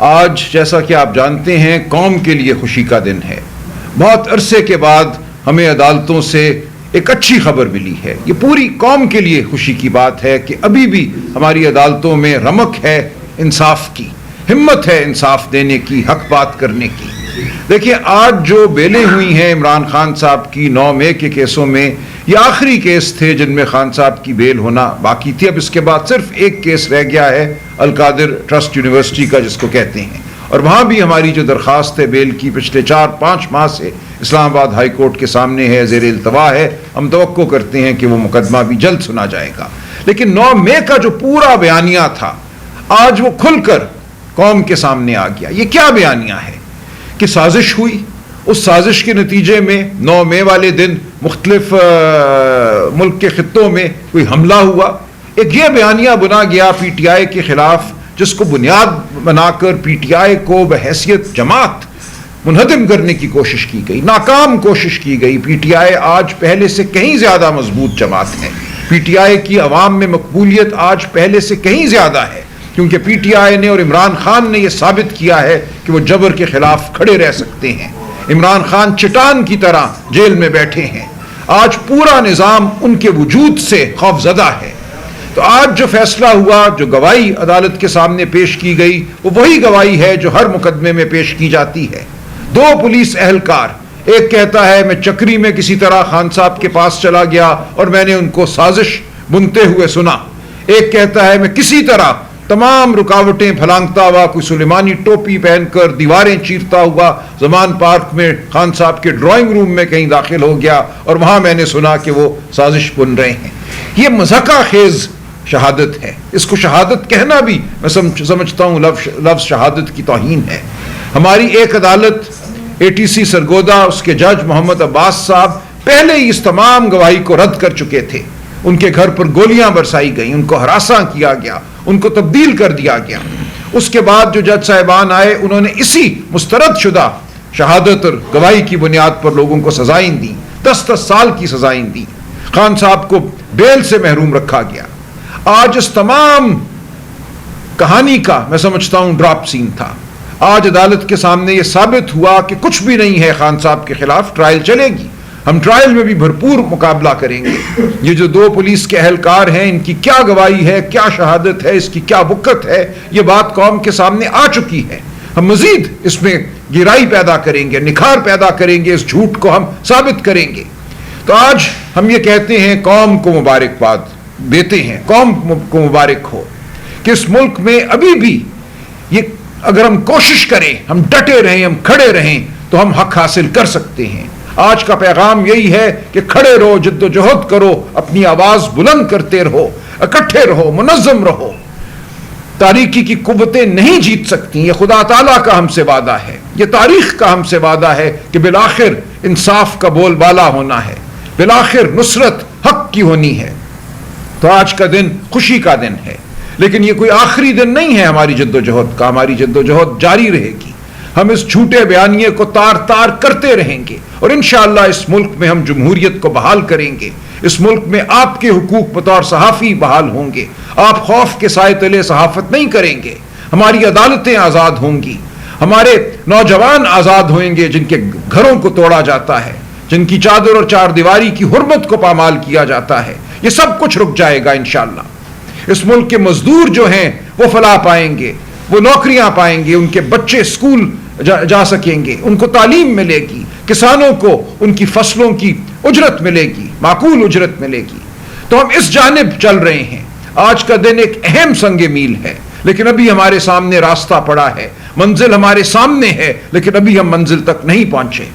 آج جیسا کہ آپ جانتے ہیں قوم کے لیے خوشی کا دن ہے. بہت عرصے کے بعد ہمیں عدالتوں سے ایک اچھی خبر ملی ہے. یہ پوری قوم کے لیے خوشی کی بات ہے کہ ابھی بھی ہماری عدالتوں میں رمق ہے انصاف کی, ہمت ہے انصاف دینے کی, حق بات کرنے کی. دیکھیں آج جو بیلیں ہوئی ہیں عمران خان صاحب کی 9 مئی کے کیسوں میں, یہ آخری کیس تھے جن میں خان صاحب کی بیل ہونا باقی تھی. اب اس کے بعد صرف ایک کیس رہ گیا ہے القادر ٹرسٹ یونیورسٹی کا جس کو کہتے ہیں, اور وہاں بھی ہماری جو درخواست ہے بیل کی پچھلے 4-5 ماہ سے اسلام آباد ہائی کورٹ کے سامنے ہے, زیر التوا ہے. ہم توقع کرتے ہیں کہ وہ مقدمہ بھی جلد سنا جائے گا. لیکن 9 مئی کا جو پورا بیانیہ تھا آج وہ کھل کر قوم کے سامنے آ گیا. یہ کیا بیانیہ ہے کہ سازش ہوئی, اس سازش کے نتیجے میں 9 مئی والے دن مختلف ملک کے خطوں میں کوئی حملہ ہوا. ایک یہ بیانیہ بنا گیا پی ٹی آئی کے خلاف جس کو بنیاد بنا کر پی ٹی آئی کو بحیثیت جماعت منہدم کرنے کی کوشش کی گئی, ناکام کوشش کی گئی. پی ٹی آئی آج پہلے سے کہیں زیادہ مضبوط جماعت ہے. پی ٹی آئی کی عوام میں مقبولیت آج پہلے سے کہیں زیادہ ہے, کیونکہ پی ٹی آئی نے اور عمران خان نے یہ ثابت کیا ہے کہ وہ جبر کے خلاف کھڑے رہ سکتے ہیں. عمران خان چٹان کی طرح جیل میں بیٹھے ہیں. آج پورا نظام ان کے وجود سے خوف زدہ ہے. تو آج جو فیصلہ ہوا, جو گواہی عدالت کے سامنے پیش کی گئی, وہ وہی گواہی ہے جو ہر مقدمے میں پیش کی جاتی ہے. 2 پولیس اہلکار, ایک کہتا ہے میں چکری میں کسی طرح خان صاحب کے پاس چلا گیا اور میں نے ان کو سازش بنتے ہوئے سنا. ایک کہتا ہے میں کسی طرح تمام رکاوٹیں پھلانگتا ہوا, کوئی سلیمانی ٹوپی پہن کر دیواریں چیرتا ہوا زمان پارک میں خان صاحب کے ڈرائنگ روم میں کہیں داخل ہو گیا اور وہاں میں نے سنا کہ وہ سازش بن رہے ہیں. یہ مضحکہ خیز شہادت ہے. اس کو شہادت کہنا بھی میں سمجھتا ہوں لفظ شہادت کی توہین ہے. ہماری ایک عدالت ATC سرگودا, اس کے جج محمد عباس صاحب پہلے ہی اس تمام گواہی کو رد کر چکے تھے. ان کے گھر پر گولیاں برسائی گئیں, ان کو ہراساں کیا گیا, ان کو تبدیل کر دیا گیا. اس کے بعد جو جج صاحبان آئے انہوں نے اسی مسترد شدہ شہادت اور گواہی کی بنیاد پر لوگوں کو سزائیں دیں, 10-10 سال کی سزائیں دیں. خان صاحب کو بیل سے محروم رکھا گیا. آج اس تمام کہانی کا میں سمجھتا ہوں ڈراپ سین تھا. آج عدالت کے سامنے یہ ثابت ہوا کہ کچھ بھی نہیں ہے خان صاحب کے خلاف. ٹرائل چلے گی, ہم ٹرائل میں بھی بھرپور مقابلہ کریں گے. یہ جو 2 پولیس کے اہلکار ہیں ان کی کیا گواہی ہے, کیا شہادت ہے, اس کی کیا وقت ہے, یہ بات قوم کے سامنے آ چکی ہے. ہم مزید اس میں گہرائی پیدا کریں گے, نکھار پیدا کریں گے, اس جھوٹ کو ہم ثابت کریں گے. تو آج ہم یہ کہتے ہیں, قوم کو مبارکباد دیتے ہیں, قوم کو مبارک ہو کہ اس ملک میں ابھی بھی یہ اگر ہم کوشش کریں, ہم ڈٹے رہیں, ہم کھڑے رہیں تو ہم حق حاصل کر سکتے ہیں. آج کا پیغام یہی ہے کہ کھڑے رہو, جد و جہد کرو, اپنی آواز بلند کرتے رہو, اکٹھے رہو, منظم رہو. تاریکی کی قوتیں نہیں جیت سکتی. یہ خدا تعالیٰ کا ہم سے وعدہ ہے, یہ تاریخ کا ہم سے وعدہ ہے کہ بالآخر انصاف کا بول بالا ہونا ہے, بالآخر نصرت حق کی ہونی ہے. تو آج کا دن خوشی کا دن ہے, لیکن یہ کوئی آخری دن نہیں ہے ہماری جد و جہد کا. ہماری جد و جہد جاری رہے گی. ہم اس جھوٹے بیانیے کو تار تار کرتے رہیں گے اور انشاءاللہ اس ملک میں ہم جمہوریت کو بحال کریں گے. اس ملک میں آپ کے حقوق بطور صحافی بحال ہوں گے. آپ خوف کے سائے تلے صحافت نہیں کریں گے. ہماری عدالتیں آزاد ہوں گی. ہمارے نوجوان آزاد ہوئیں گے جن کے گھروں کو توڑا جاتا ہے, جن کی چادر اور 4 دیواری کی حرمت کو پامال کیا جاتا ہے. یہ سب کچھ رک جائے گا انشاءاللہ. اس ملک کے مزدور جو ہیں وہ فلاح پائیں گے, وہ نوکریاں پائیں گے, ان کے بچے اسکول جا سکیں گے, ان کو تعلیم ملے گی, کسانوں کو ان کی فصلوں کی اجرت ملے گی, معقول اجرت ملے گی. تو ہم اس جانب چل رہے ہیں. آج کا دن ایک اہم سنگ میل ہے, لیکن ابھی ہمارے سامنے راستہ پڑا ہے. منزل ہمارے سامنے ہے, لیکن ابھی ہم منزل تک نہیں پہنچے.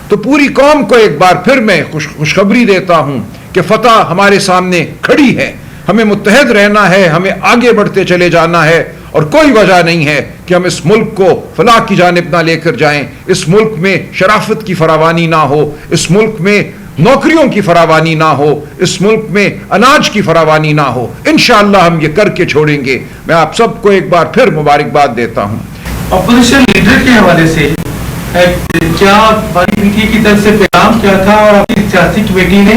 تو پوری قوم کو ایک بار پھر میں خوشخبری دیتا ہوں کہ فتح ہمارے سامنے کھڑی ہے. ہمیں متحد رہنا ہے, ہمیں آگے بڑھتے چلے جانا ہے, اور کوئی وجہ نہیں ہے کہ ہم اس ملک کو فلاح کی جانب نہ لے کر جائیں. اس ملک میں شرافت کی فراوانی نہ ہو, اس ملک میں نوکریوں کی فراوانی نہ ہو, اس ملک میں اناج کی فراوانی نہ ہو. انشاءاللہ ہم یہ کر کے چھوڑیں گے. میں آپ سب کو ایک بار پھر مبارکباد دیتا ہوں. اپوزیشن لیڈر کے حوالے سے کیا بھاری پی ٹی آئی کی طرف سے پیغام کیا تھا اور آپ کی سیاسی کمیٹی نے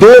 2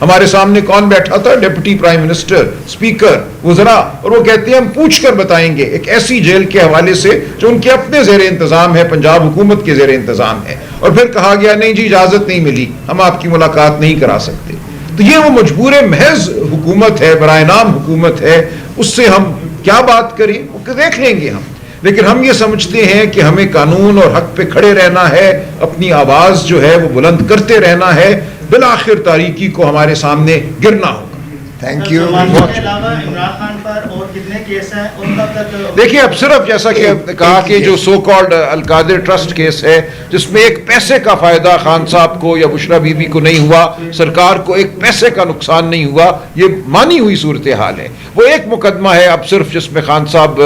ہمارے سامنے کون بیٹھا تھا؟ ڈپٹی پرائم منسٹر، اسپیکر، وزراء، اور وہ کہتے ہیں ہم پوچھ کر بتائیں گے ایک ایسی جیل کے حوالے سے جو ان کے اپنے زیر انتظام ہے، پنجاب حکومت کے زیر انتظام ہے، اور پھر کہا گیا نہیں جی اجازت نہیں ملی، ہم آپ کی ملاقات نہیں کرا سکتے۔ تو یہ وہ مجبور محض حکومت ہے، برائے نام حکومت ہے، اس سے ہم کیا بات کریں وہ دیکھ لیں گے ہم، لیکن ہم یہ سمجھتے ہیں کہ ہمیں قانون اور حق پہ کھڑے رہنا ہے، اپنی آواز جو ہے وہ بلند کرتے رہنا ہے، بالآخر تاریکی کو ہمارے سامنے گرنا ہوگا۔ Thank you. کے علاوہ عمران خان پر اور کتنے کیس ہیں اور کب تک؟ دیکھیے اب صرف جیسا کہ کہا کہ جو سو کالڈ القادر ٹرسٹ کیس ہے جس میں ایک پیسے کا فائدہ خان صاحب کو یا بشرا بی بی کو نہیں ہوا، سرکار کو ایک پیسے کا نقصان نہیں ہوا، یہ مانی ہوئی صورتحال ہے، وہ ایک مقدمہ ہے اب صرف جس میں خان صاحب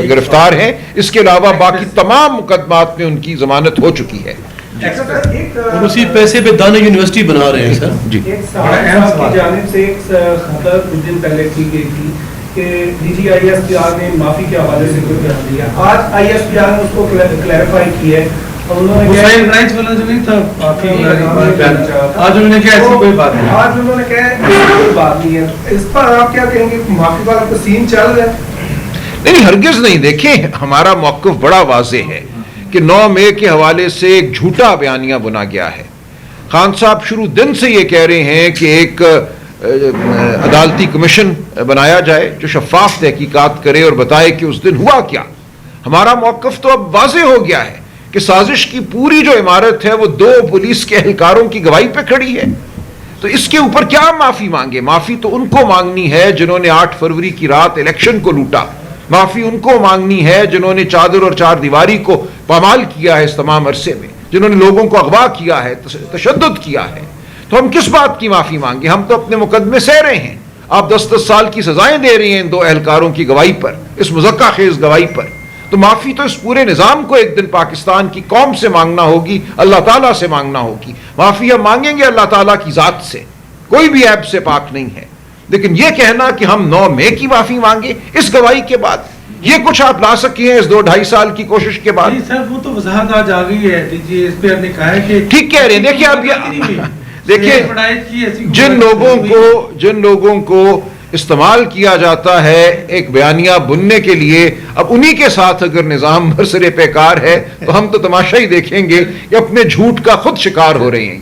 گرفتار ہیں، اس کے علاوہ باقی تمام مقدمات میں ان کی ضمانت ہو چکی ہے۔ اور اسی پیسے پہ دانا یونیورسٹی بنا رہے ہیں سر۔ جی ایک صاحب کی جانب سے ایک خبر کچھ دن پہلے کی گئی تھی کہ D G I S P R نے معافی کے حوالے سے کوئی بیان دیا، آج آئی ایس پی آر نے اس کو کلیریفائی کی ہے اور انہوں نے حسین رائٹس والا جو نہیں تھا آج انہوں نے کہا ایسی کوئی بات نہیں، آج انہوں نے کہا ایسی کوئی بات نہیں ہے، اس پر آپ کیا کہیں گے؟ معافی والا تو سین چل رہا ہے؟ نہیں ہرگز نہیں، دیکھیں ہمارا موقف بڑا واضح ہے کہ 9 مئی کے حوالے سے ایک جھوٹا بیانیہ بنا گیا ہے۔ خان صاحب شروع دن سے یہ کہہ رہے ہیں کہ ایک عدالتی کمیشن بنایا جائے جو شفاف تحقیقات کرے اور بتائے کہ اس دن ہوا کیا۔ ہمارا موقف تو اب واضح ہو گیا ہے کہ سازش کی پوری جو عمارت ہے وہ 2 پولیس کے اہلکاروں کی گواہی پہ کھڑی ہے، تو اس کے اوپر کیا معافی مانگے؟ معافی تو ان کو مانگنی ہے جنہوں نے 8 فروری کی رات الیکشن کو لوٹا، معافی ان کو مانگنی ہے جنہوں نے چادر اور 4 دیواری کو پامال کیا ہے اس تمام عرصے میں، جنہوں نے لوگوں کو اغوا کیا ہے، تشدد کیا ہے۔ تو ہم کس بات کی معافی مانگے؟ ہم تو اپنے مقدمے سہ رہے ہیں، آپ 10-10 سال کی سزائیں دے رہی ہیں ان 2 اہلکاروں کی گواہی پر، اس مذکّر خیز گواہی پر، تو معافی تو اس پورے نظام کو ایک دن پاکستان کی قوم سے مانگنا ہوگی، اللہ تعالیٰ سے مانگنا ہوگی۔ معافی ہم مانگیں گے اللہ تعالیٰ کی ذات سے، کوئی بھی عیب سے پاک نہیں ہے، لیکن یہ کہنا کہ ہم 9 مئی کی معافی مانگے اس گواہی کے بعد، یہ کچھ آپ لا سکے ہیں اس 2-2.5 سال کی کوشش کے بعد؟ نہیں سر وہ تو وضاحت آج آ گئی ہے، D G S P R نے کہا ہے کہ ٹھیک کہہ رہے ہیں۔ دیکھیے اب یہ دیکھیے جن لوگوں کو استعمال کیا جاتا ہے ایک بیانیہ بننے کے لیے، اب انہی کے ساتھ اگر نظام برسر پیکار ہے تو ہم تو تماشا ہی دیکھیں گے کہ اپنے جھوٹ کا خود شکار ہو رہے ہیں۔